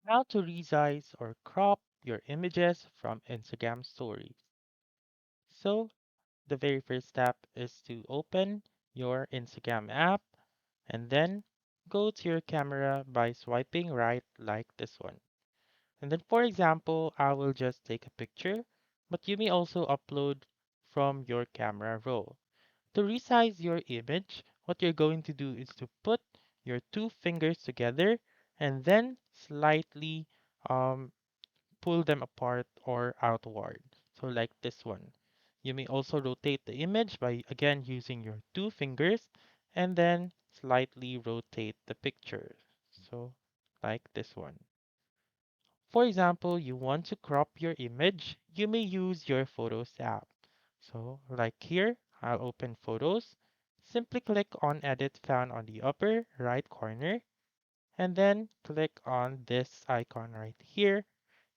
How to resize or crop your images from Instagram stories. So, the very first step is to open your Instagram app and then go to your camera by swiping right like this one. And then, for example, I will just take a picture, but you may also upload from your camera roll. To resize your image, what you're going to do is to put your two fingers together and then slightly um, pull them apart or outward. So like this one. You may also rotate the image by again using your two fingers and then slightly rotate the picture. So like this one. For example, you want to crop your image, you may use your Photos app. So like here, I'll open Photos, simply click on Edit found on the upper right corner, and then click on this icon right here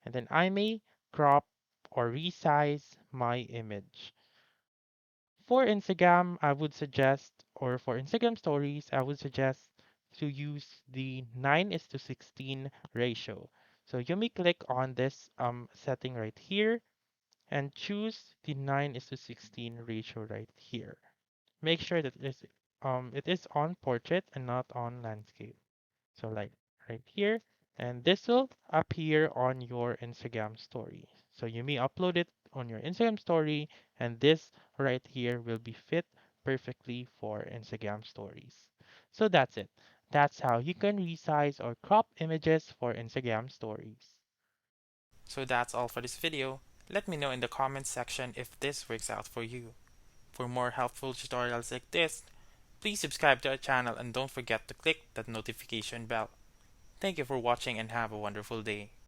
and then I may crop or resize my image. For Instagram, I would suggest, or for Instagram stories, I would suggest to use the 9 is to 16 ratio. So you may click on this setting right here and choose the 9 is to 16 ratio right here. Make sure that it is on portrait and not on landscape. So like right here, and this will appear on your Instagram story. So you may upload it on your Instagram story, and this right here will be fit perfectly for Instagram stories. So that's it. That's how you can resize or crop images for Instagram stories. So that's all for this video. Let me know in the comments section if this works out for you. For more helpful tutorials like this, please subscribe to our channel and don't forget to click that notification bell. Thank you for watching and have a wonderful day.